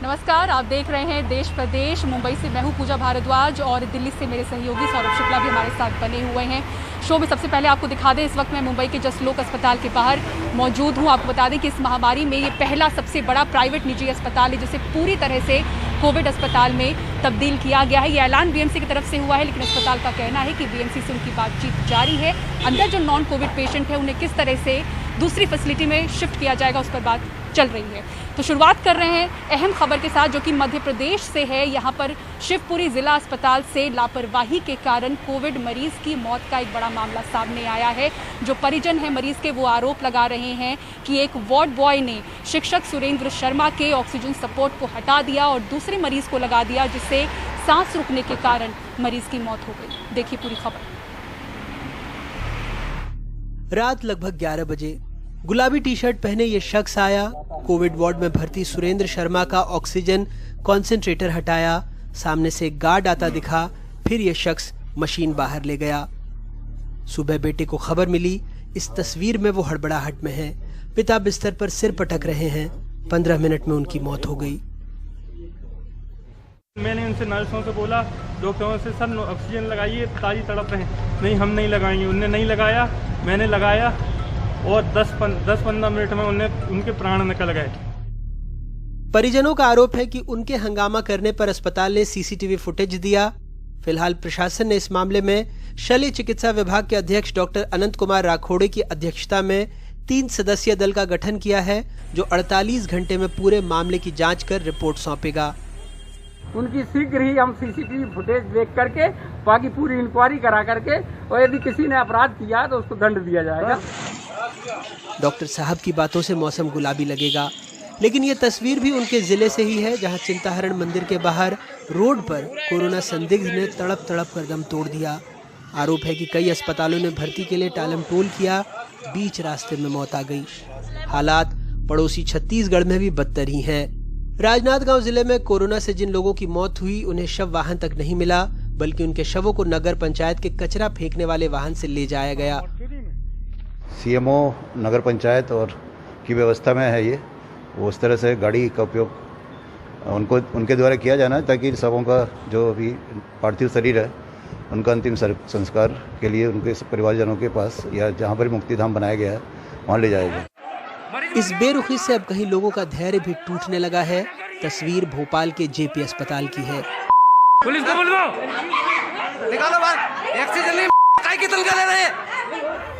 नमस्कार, आप देख रहे हैं देश प्रदेश। मुंबई से मैं हूं पूजा भारद्वाज और दिल्ली से मेरे सहयोगी सौरभ शुक्ला भी हमारे साथ बने हुए हैं। शो में सबसे पहले आपको दिखा दें, इस वक्त मैं मुंबई के जसलोक अस्पताल के बाहर मौजूद हूं। आपको बता दें कि इस महामारी में ये पहला सबसे बड़ा प्राइवेट निजी अस्पताल है जिसे पूरी तरह से कोविड अस्पताल में तब्दील किया गया है। ये ऐलान बीएमसी की तरफ से हुआ है, लेकिन अस्पताल का कहना है कि बीएमसी से उनकी बातचीत जारी है। अंदर जो नॉन कोविड पेशेंट है उन्हें किस तरह से दूसरी फैसिलिटी में शिफ्ट किया जाएगा उस पर बात चल रही है। तो शुरुआत कर रहे हैं अहम खबर के साथ, जो कि मध्य प्रदेश से है। यहाँ पर शिवपुरी जिला अस्पताल से लापरवाही के कारण कोविड मरीज की मौत का एक बड़ा मामला सामने आया है। जो परिजन है मरीज के, वो आरोप लगा रहे हैं कि एक वार्ड बॉय ने शिक्षक सुरेंद्र शर्मा के ऑक्सीजन सपोर्ट को हटा दिया और दूसरे मरीज को लगा दिया, जिससे सांस रुकने के कारण मरीज की मौत हो गई। देखिए पूरी खबर। रात लगभग 11 बजे गुलाबी टी शर्ट पहने ये शख्स आया, कोविड वार्ड में भर्ती सुरेंद्र शर्मा का ऑक्सीजन कॉन्सेंट्रेटर हटाया। सामने से एक गार्ड आता दिखा, फिर ये शख्स मशीन बाहर ले गया। सुबह बेटे को खबर मिली। इस तस्वीर में वो हड़बड़ाहट में है। पिता बिस्तर पर सिर पटक रहे हैं। 15 मिनट में उनकी मौत हो गई। मैंने उनसे नर्सों से बोला, डॉक्टरों से, सर ऑक्सीजन लगाइए, ताजी तड़प रहे हैं। नहीं, हम नहीं लगाएंगे। उनने नहीं लगाया, मैंने लगाया और 10-15 मिनट में उनके प्राण निकल गए। परिजनों का आरोप है कि उनके हंगामा करने पर अस्पताल ने सीसीटीवी फुटेज दिया। फिलहाल प्रशासन ने इस मामले में शल्य चिकित्सा विभाग के अध्यक्ष डॉक्टर अनंत कुमार राखोड़े की अध्यक्षता में 3 सदस्यीय दल का गठन किया है, जो 48 घंटे में पूरे मामले की जांच कर रिपोर्ट सौंपेगा। उनकी शीघ्र ही हम सीसीटीवी फुटेज देख करके बाकी पूरी इंक्वायरी करा करके, और यदि किसी ने अपराध किया तो उसको दंड दिया जाएगा। डॉक्टर साहब की बातों से मौसम गुलाबी लगेगा, लेकिन ये तस्वीर भी उनके जिले से ही है, जहां चिंताहरण मंदिर के बाहर रोड पर कोरोना संदिग्ध ने तड़प तड़प कर दम तोड़ दिया। आरोप है कि कई अस्पतालों ने भर्ती के लिए टालमटोल किया, बीच रास्ते में मौत आ गई। हालात पड़ोसी छत्तीसगढ़ में भी बदतर ही हैं। राजनांदगांव जिले में कोरोना से जिन लोगों की मौत हुई, उन्हें शव वाहन तक नहीं मिला, बल्कि उनके शवों को नगर पंचायत के कचरा फेंकने वाले वाहन से ले जाया गया। सीएमओ नगर पंचायत और की व्यवस्था में है ये, वो उस तरह से गाड़ी का उपयोग उनके द्वारा किया जाना है, ताकि शवों का जो अभी पार्थिव शरीर है उनका अंतिम संस्कार के लिए उनके परिवारजनों के पास या जहाँ पर मुक्तिधाम बनाया गया है वहाँ ले जाएगा। इस बेरुखी से अब कहीं लोगों का धैर्य भी टूटने लगा है। तस्वीर भोपाल के जेपी अस्पताल की है। पुलिस को बोल दो, निकालो बाहर, ऑक्सीजन नहीं, काय की तलका ले रहे हैं।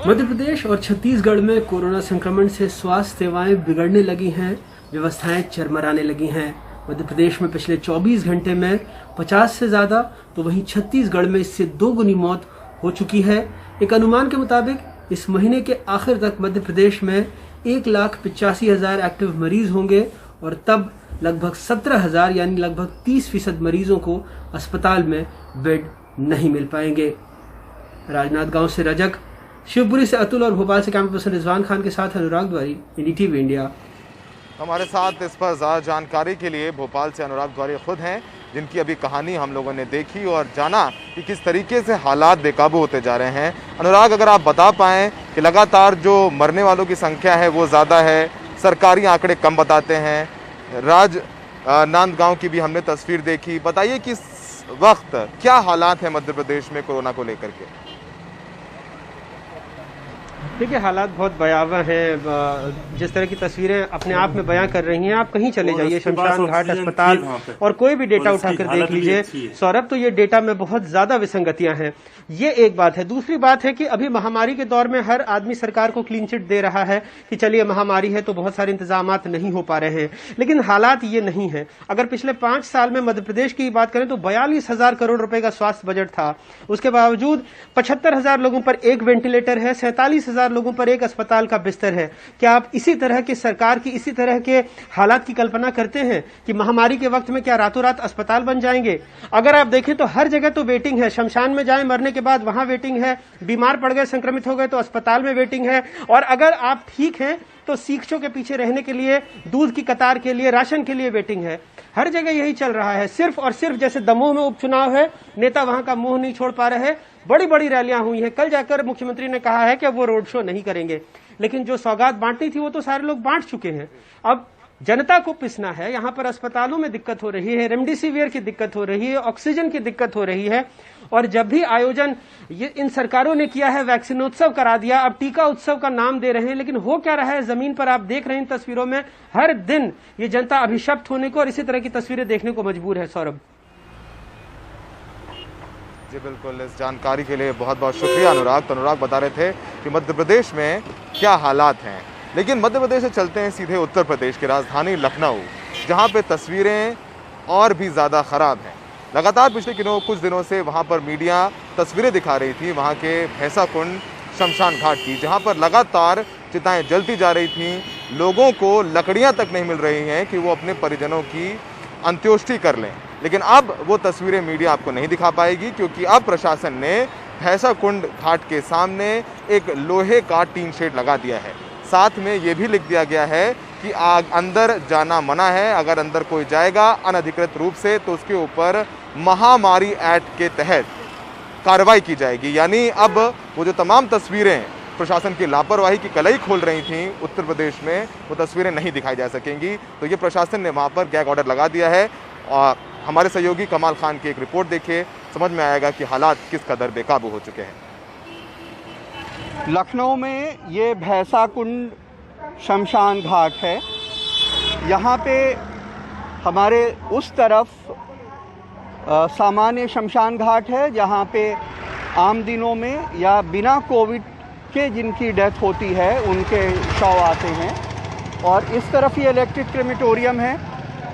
मध्य प्रदेश और छत्तीसगढ़ में कोरोना संक्रमण से स्वास्थ्य सेवाएं बिगड़ने लगी हैं, व्यवस्थाएं चरमराने लगी हैं। मध्य प्रदेश में पिछले 24 घंटे में 50 से ज्यादा, तो वहीं छत्तीसगढ़ में इससे 2 गुनी मौत हो चुकी है। एक अनुमान के मुताबिक इस महीने के आखिर तक मध्य प्रदेश में 1,85,000 एक्टिव मरीज होंगे और तब लगभग 17,000 यानी लगभग 30% मरीजों को अस्पताल में बेड नहीं मिल पाएंगे। राजनांदगांव से रजक, शिवपुरी से अतुल और भोपाल से कैमरा पर्सन रिजवान खान के साथ अनुराग द्वारी, NDTV इंडिया। हमारे साथ इस पर ज़्यादा जानकारी के लिए भोपाल से अनुराग द्वारी खुद हैं, जिनकी अभी कहानी हम लोगों ने देखी और जाना कि किस तरीके से हालात बेकाबू होते जा रहे हैं। अनुराग, अगर आप बता पाएँ कि लगातार जो मरने वालों की संख्या है वो ज़्यादा है, सरकारी आंकड़े कम बताते हैं। राजनांदगांव की भी हमने तस्वीर देखी। बताइए कि इस वक्त क्या हालात है मध्य प्रदेश में कोरोना को लेकर के? देखिए, हालात बहुत भयावह हैं। जिस तरह की तस्वीरें अपने आप में बयां कर रही हैं, आप कहीं चले जाइए, शमशान घाट अस्पताल, और कोई भी डेटा उठाकर देख लीजिए सौरभ, तो ये डेटा में बहुत ज्यादा विसंगतियां हैं। ये एक बात है। दूसरी बात है कि अभी महामारी के दौर में हर आदमी सरकार को क्लीन चिट दे रहा है कि चलिए महामारी है तो बहुत सारे इंतजामात नहीं हो पा रहे हैं, लेकिन हालात ये नहीं है। अगर पिछले 5 साल में मध्य प्रदेश की बात करें तो 42,000 करोड़ रुपए का स्वास्थ्य बजट था। उसके बावजूद 75,000 लोगों पर एक वेंटिलेटर है, 47,000 लोगों पर एक अस्पताल का बिस्तर है। क्या आप इसी तरह की सरकार की इसी तरह के हालात की कल्पना करते हैं कि महामारी के वक्त में क्या रातों रात अस्पताल बन जाएंगे? अगर आप देखें तो हर जगह तो वेटिंग है। शमशान में जाएं मरने के बाद, वहां वेटिंग है। बीमार पड़ गए, संक्रमित हो गए तो अस्पताल में वेटिंग है। और अगर आप ठीक हैं तो सीखचों के पीछे रहने के लिए, दूध की कतार के लिए, राशन के लिए वेटिंग है। हर जगह यही चल रहा है। सिर्फ और सिर्फ जैसे दमोह में उपचुनाव है, नेता वहां का मुंह नहीं छोड़ पा रहे। बड़ी बड़ी रैलियां हुई हैं। कल जाकर मुख्यमंत्री ने कहा है कि वो रोड शो नहीं करेंगे, लेकिन जो सौगात बांटनी थी वो तो सारे लोग बांट चुके हैं। अब जनता को पिसना है। यहाँ पर अस्पतालों में दिक्कत हो रही है, रेमडेसिविर की दिक्कत हो रही है, ऑक्सीजन की दिक्कत हो रही है। और जब भी आयोजन ये इन सरकारों ने किया है, वैक्सीनोत्सव करा दिया, अब टीका उत्सव का नाम दे रहे हैं, लेकिन हो क्या रहा है जमीन पर आप देख रहे हैं तस्वीरों में, हर दिन ये जनता अभिशप्त होने को और इसी तरह की तस्वीरें देखने को मजबूर है। सौरभ जी बिल्कुल, इस जानकारी के लिए बहुत बहुत शुक्रिया अनुराग। तो अनुराग बता रहे थे कि मध्य प्रदेश में क्या हालात हैं, लेकिन मध्य प्रदेश से चलते हैं सीधे उत्तर प्रदेश की राजधानी लखनऊ, जहां पे तस्वीरें और भी ज़्यादा ख़राब हैं। लगातार पिछले कुछ दिनों से वहां पर मीडिया तस्वीरें दिखा रही थी वहां के भैंसा कुंड शमशान घाट की, जहां पर लगातार चिताएं जलती जा रही थीं। लोगों को लकड़ियां तक नहीं मिल रही हैं कि वो अपने परिजनों की अंत्योष्टि कर लें। लेकिन अब वो तस्वीरें मीडिया आपको नहीं दिखा पाएगी, क्योंकि अब प्रशासन ने भैंसा कुंड घाट के सामने एक लोहे का टीन शेड लगा दिया है। साथ में ये भी लिख दिया गया है कि अंदर जाना मना है। अगर अंदर कोई जाएगा अनधिकृत रूप से तो उसके ऊपर महामारी एक्ट के तहत कार्रवाई की जाएगी। यानी अब वो जो तमाम तस्वीरें प्रशासन की लापरवाही की कलई खोल रही थीं उत्तर प्रदेश में, वो तस्वीरें नहीं दिखाई जा सकेंगी। तो ये प्रशासन ने वहाँ पर गैग ऑर्डर लगा दिया है। और हमारे सहयोगी कमाल खान की एक रिपोर्ट देखिए, समझ में आएगा कि हालात किस कदर बेकाबू हो चुके हैं। लखनऊ में ये भैंसा कुंड शमशान घाट है। यहाँ पे हमारे उस तरफ सामान्य शमशान घाट है, जहाँ पे आम दिनों में या बिना कोविड के जिनकी डेथ होती है उनके शव आते हैं। और इस तरफ ये इलेक्ट्रिक क्रेमेटोरियम है।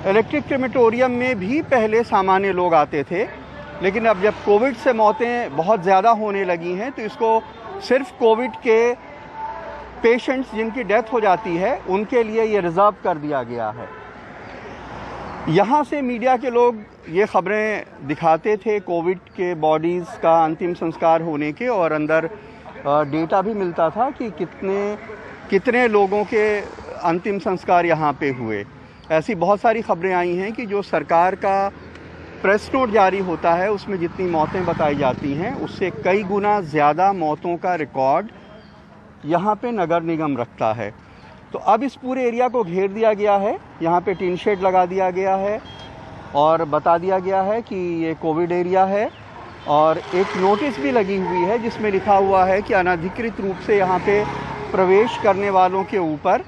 इलेक्ट्रिक क्रेमेटोरियम में भी पहले सामान्य लोग आते थे, लेकिन अब जब कोविड से मौतें बहुत ज़्यादा होने लगी हैं तो इसको सिर्फ कोविड के पेशेंट्स जिनकी डेथ हो जाती है उनके लिए ये रिज़र्व कर दिया गया है। यहाँ से मीडिया के लोग ये खबरें दिखाते थे कोविड के बॉडीज़ का अंतिम संस्कार होने के, और अंदर डेटा भी मिलता था कि कितने लोगों के अंतिम संस्कार यहाँ पे हुए। ऐसी बहुत सारी खबरें आई हैं कि जो सरकार का प्रेस नोट जारी होता है उसमें जितनी मौतें बताई जाती हैं उससे कई गुना ज़्यादा मौतों का रिकॉर्ड यहाँ पे नगर निगम रखता है। तो अब इस पूरे एरिया को घेर दिया गया है, यहाँ पे टीन शेड लगा दिया गया है और बता दिया गया है कि ये कोविड एरिया है। और एक नोटिस भी लगी हुई है जिसमें लिखा हुआ है कि अनधिकृत रूप से यहाँ पे प्रवेश करने वालों के ऊपर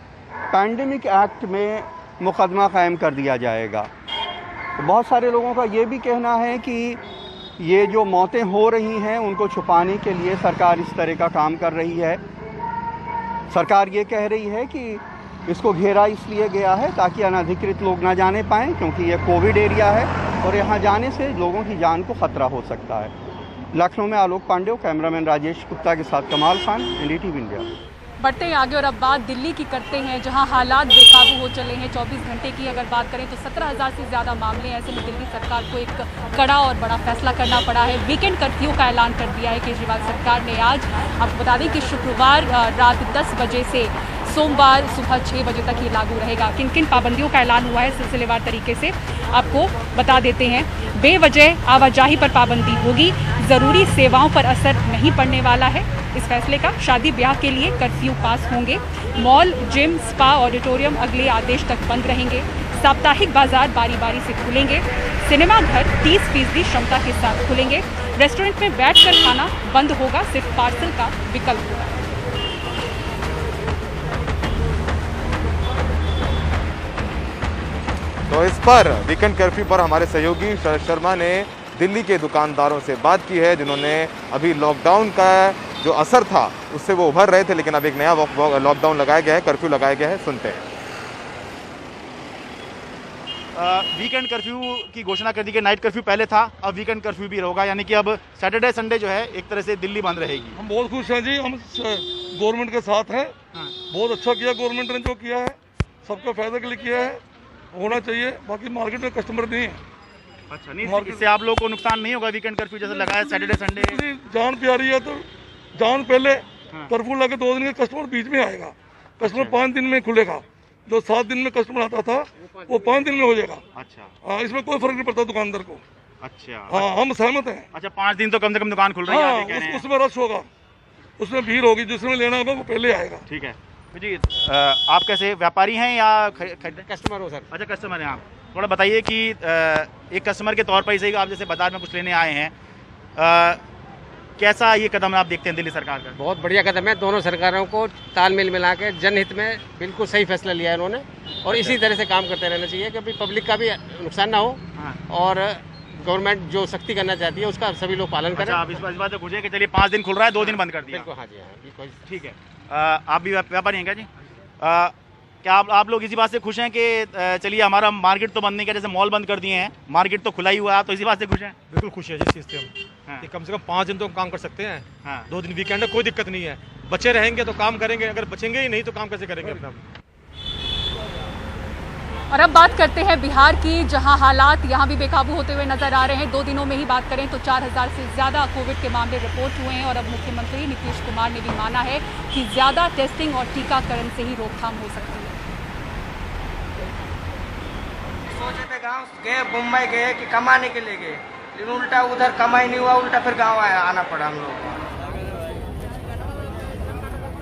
पैंडेमिक एक्ट में मुकदमा कायम कर दिया जाएगा। तो बहुत सारे लोगों का ये भी कहना है कि ये जो मौतें हो रही हैं उनको छुपाने के लिए सरकार इस तरह का काम कर रही है। सरकार ये कह रही है कि इसको घेरा इसलिए गया है ताकि अनधिकृत लोग ना जाने पाएँ, क्योंकि ये कोविड एरिया है और यहाँ जाने से लोगों की जान को खतरा हो सकता है। लखनऊ में आलोक पांडे, कैमरामैन राजेश गुप्ता के साथ कमाल खान, NDTV इंडिया। बढ़ते हैं आगे और अब बात दिल्ली की करते हैं, जहां हालात बेकाबू हो चले हैं। 24 घंटे की अगर बात करें तो 17,000 से ज़्यादा मामले हैं। ऐसे में दिल्ली सरकार को एक कड़ा और बड़ा फैसला करना पड़ा है। वीकेंड कर्फ्यू का ऐलान कर दिया है केजरीवाल सरकार ने आज। आपको बता दें कि शुक्रवार रात 10 बजे से सोमवार सुबह 6 बजे तक ये लागू रहेगा। किन किन पाबंदियों का ऐलान हुआ है सिलसिलेवार तरीके से आपको बता देते हैं। बेवजह आवाजाही पर पाबंदी होगी, ज़रूरी सेवाओं पर असर नहीं पड़ने वाला है इस फैसले का। शादी ब्याह के लिए कर्फ्यू पास होंगे। मॉल, जिम, स्पा, ऑडिटोरियम अगले आदेश तक बंद रहेंगे। साप्ताहिक बाजार बारी बारी से खुलेंगे। सिनेमा घर 30% क्षमता के साथ खुलेंगे। रेस्टोरेंट में बैठकर खाना बंद होगा, सिर्फ पार्सल का विकल्प होगा। तो इस पर वीकेंड कर्फ्यू पर हमारे सहयोगी शरद शर्मा ने दिल्ली के दुकानदारों से बात की है, जिन्होंने अभी लॉकडाउन का जो असर था उससे वो उभर रहे थे, लेकिन अब एक नया लॉकडाउन लगाया गया है, कर्फ्यू लगाया गया है। सुनते हैं। वीकेंड कर्फ्यू की घोषणा कर दी गई। नाइट कर्फ्यू पहले था, अब वीकेंड कर्फ्यू भी होगा, यानी कि अब सैटरडे संडे जो है एक तरह से दिल्ली बंद रहेगी। हम बहुत खुश हैं जी, हम गवर्नमेंट के साथ हैं। बहुत अच्छा किया गवर्नमेंट ने, जो किया है सबका फायदा के लिए किया है, होना चाहिए। बाकी मार्केट में कस्टमर नहीं है। अच्छा, नहीं इससे आप लोगों को नुकसान नहीं होगा? वीकेंड कर्फ्यू जैसे लगाया सैटरडे संडे, जान प्यारी है तो जान पहले कर्फ्यू लगे 2 दिन का कस्टमर बीच में आएगा। कस्टमर 5 दिन में खुलेगा। जो 7 दिन में कस्टमर आता था वो 5 दिन में हो जाएगा। अच्छा, हाँ, इसमें कोई फर्क नहीं पड़ता दुकानदार को। अच्छा, हाँ, हम सहमत हैं। अच्छा, 5 दिन तो कम से कम दुकान खुल रही है। हाँ, उसमें रश होगा, उसमें भीड़ होगी, जिसमें लेना होगा वो पहले आएगा। ठीक है। जी आप कैसे व्यापारी हैं या कस्टमर हो सर? अच्छा कस्टमर हैं आप। थोड़ा बताइए कि एक कस्टमर के तौर पर ही आप जैसे बाजार में कुछ लेने आए हैं, कैसा ये कदम आप देखते हैं दिल्ली सरकार का? बहुत बढ़िया कदम है। दोनों सरकारों को तालमेल मिला के जनहित में बिल्कुल सही फैसला लिया है इन्होंने, और इसी तरह से काम करते रहना चाहिए कि पब्लिक का भी नुकसान ना हो और गवर्नमेंट जो सख्ती करना चाहती है उसका सभी लोग पालन करें। आप इस बात से खुश हैं कि चलिए 5 दिन खुल रहा है, 2 दिन बंद कर दिया? बिल्कुल, हाँ जी, हाँ बिल्कुल ठीक है। आप भी व्यापारी हैं क्या जी? क्या आप लोग इसी बात से खुश हैं कि चलिए हमारा मार्केट तो बंद नहीं किया, जैसे मॉल बंद कर दिए हैं, मार्केट तो खुला ही हुआ है, तो इसी बात से खुश हैं? बिल्कुल खुश है जिस चीज़ से हम कि कम से कम 5 दिन तो काम कर सकते हैं। 2 दिन वीकेंड है, कोई दिक्कत नहीं है। बच्चे रहेंगे तो काम करेंगे, अगर बचेंगे ही नहीं तो काम कैसे करेंगे अपना? और अब बात करते हैं बिहार की, जहां हालात यहां भी बेकाबू होते हुए नजर आ रहे हैं। 2 दिनों में ही बात करें तो 4000 से ज्यादा कोविड के मामले रिपोर्ट हुए हैं और अब मुख्यमंत्री नीतीश कुमार ने भी माना है कि ज्यादा टेस्टिंग और टीकाकरण से ही रोकथाम हो सकती है। सोचे थे गाँव गए, मुंबई गए कि कमाने के लिए गए, लेकिन उल्टा उधर कमाई नहीं हुआ, उल्टा फिर गाँव आना पड़ा हम लोग।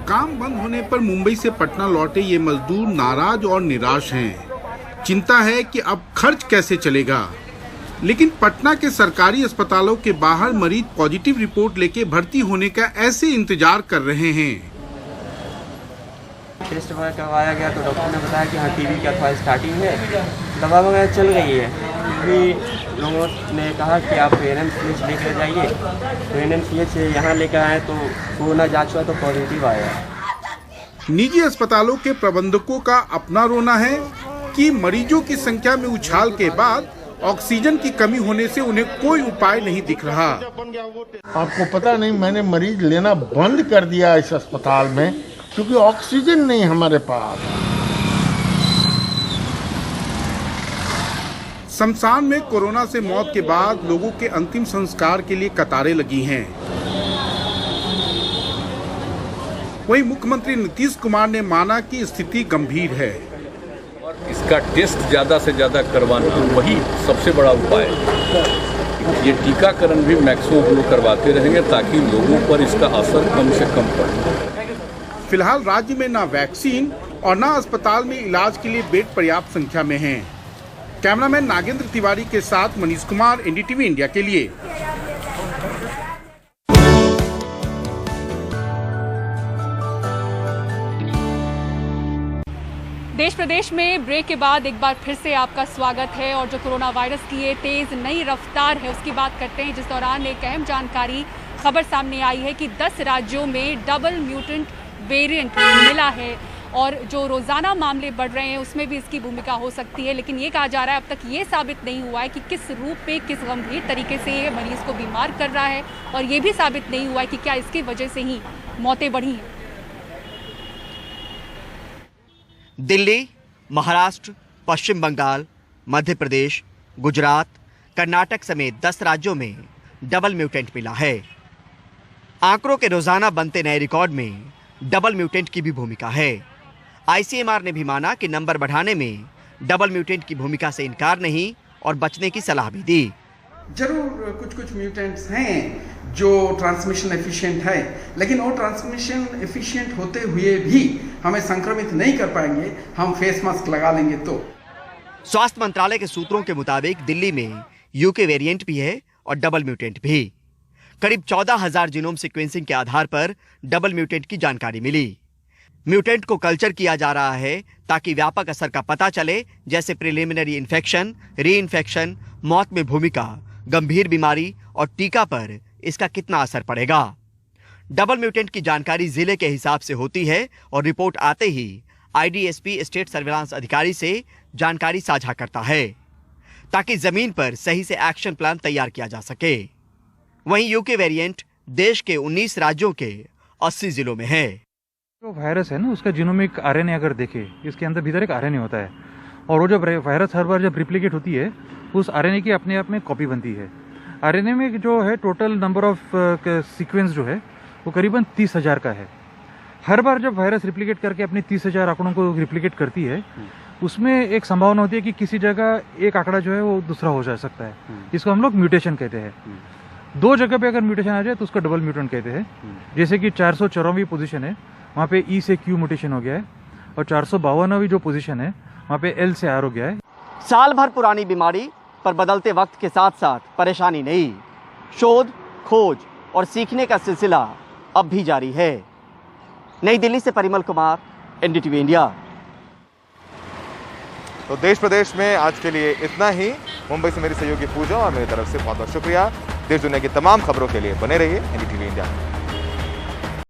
काम बंद होने पर मुंबई से पटना लौटे ये मजदूर नाराज और निराश हैं। चिंता है कि अब खर्च कैसे चलेगा, लेकिन पटना के सरकारी अस्पतालों के बाहर मरीज पॉजिटिव रिपोर्ट लेके भर्ती होने का ऐसे इंतजार कर रहे हैं। टेस्ट वगैरह करवाया गया तो डॉक्टर ने बताया कि हाँ टीबी का थोड़ा स्टार्टिंग है, दवा वगैरह चल रही है। भी लोगों ने कहा कि आप NMCH लेकर जाइए, तो NMCH यहाँ लेकर आए तो कोरोना जाँच हुआ तो पॉजिटिव आया। निजी अस्पतालों के प्रबंधकों का अपना रोना है कि मरीजों की संख्या में उछाल के बाद ऑक्सीजन की कमी होने से उन्हें कोई उपाय नहीं दिख रहा। आपको पता नहीं, मैंने मरीज लेना बंद कर दिया इस अस्पताल में क्योंकि ऑक्सीजन नहीं हमारे पास। शमशान में कोरोना से मौत के बाद लोगों के अंतिम संस्कार के लिए कतारें लगी हैं। वहीं मुख्यमंत्री नीतीश कुमार ने माना कि स्थिति गंभीर है। इसका टेस्ट ज़्यादा से ज़्यादा करवाना वही सबसे बड़ा उपाय है। ये टीकाकरण भी मैक्सिमम हम लोग करवाते रहेंगे ताकि लोगों पर इसका असर कम से कम पड़े। फिलहाल राज्य में ना वैक्सीन और ना अस्पताल में इलाज के लिए बेड पर्याप्त संख्या में हैं। कैमरामैन नागेंद्र तिवारी के साथ मनीष कुमार, NDTV इंडिया के लिए। देश प्रदेश में ब्रेक के बाद एक बार फिर से आपका स्वागत है और जो कोरोना वायरस की ये तेज नई रफ्तार है उसकी बात करते हैं, जिस दौरान एक अहम जानकारी खबर सामने आई है कि 10 राज्यों में डबल म्यूटेंट वेरिएंट मिला है और जो रोजाना मामले बढ़ रहे हैं उसमें भी इसकी भूमिका हो सकती है। लेकिन ये कहा जा रहा है अब तक ये साबित नहीं हुआ है कि किस रूप में, किस गंभीर तरीके से ये मरीज को बीमार कर रहा है और ये भी साबित नहीं हुआ है कि क्या इसकी वजह से ही मौतें बढ़ी हैं। दिल्ली, महाराष्ट्र, पश्चिम बंगाल, मध्य प्रदेश, गुजरात, कर्नाटक समेत 10 राज्यों में डबल म्यूटेंट मिला है। आंकड़ों के रोजाना बनते नए रिकॉर्ड में डबल म्यूटेंट की भी भूमिका है। ICMR ने भी माना कि नंबर बढ़ाने में डबल म्यूटेंट की भूमिका से इनकार नहीं और बचने की सलाह भी दी। जरूर कुछ म्यूटेंट्स हैं जो ट्रांसमिशन एफिशिएंट है, लेकिन वो ट्रांसमिशन एफिशिएंट होते हुए भी हमें संक्रमित नहीं कर पाएंगे हम फेस मास्क लगा लेंगे तो। स्वास्थ्य मंत्रालय के सूत्रों के मुताबिक दिल्ली में UK वेरिएंट भी है और डबल म्यूटेंट भी। करीब 14,000 जीनोम सीक्वेंसिंग के आधार पर डबल म्यूटेंट की जानकारी मिली। म्यूटेंट को कल्चर किया जा रहा है ताकि व्यापक असर का पता चले, जैसे प्रिलिमिनरी इन्फेक्शन, री इन्फेक्शन, मौत में भूमिका, गंभीर बीमारी और टीका पर इसका कितना असर पड़ेगा। डबल म्यूटेंट की जानकारी जिले के हिसाब से होती है और रिपोर्ट आते ही IDSP स्टेट सर्विलांस अधिकारी से जानकारी साझा करता है ताकि जमीन पर सही से एक्शन प्लान तैयार किया जा सके। वहीं UK वेरिएंट देश के 19 राज्यों के 80 जिलों में है। जो वायरस है ना उसका जीनोमिक RNA अगर देखें, इसके अंदर भीतर एक RNA होता है और वो जब वायरस हर बार जब रिप्लिकेट होती है उस RNA की अपने आप में कॉपी बनती है। RNA में जो है टोटल नंबर ऑफ सीक्वेंस जो है वो करीबन 30,000 का है। हर बार जब वायरस रिप्लिकेट करके अपने 30,000 आंकड़ों को रिप्लिकेट करती है उसमें एक संभावना होती है कि किसी जगह एक आंकड़ा जो है वो दूसरा हो जा सकता है, इसको हम लोग म्यूटेशन कहते हैं। 2 जगह पे अगर म्यूटेशन आ जाए तो उसको डबल म्यूटेंट कहते हैं। जैसे कि 454वीं पोजीशन है वहाँ पे ई से क्यू म्यूटेशन हो गया है, और 452वीं जो पोजीशन है वहाँ पे एल से आर हो गया है। साल भर पुरानी बीमारी पर बदलते वक्त के साथ साथ परेशानी नहीं, शोध, खोज और सीखने का सिलसिला अब भी जारी है। नई दिल्ली से परिमल कुमार, एनडीटीवी इंडिया। तो देश प्रदेश में आज के लिए इतना ही। मुंबई से मेरी सहयोगी पूजा और मेरी तरफ से बहुत बहुत शुक्रिया। देश दुनिया की तमाम खबरों के लिए बने रहिए एनडीटीवी इंडिया।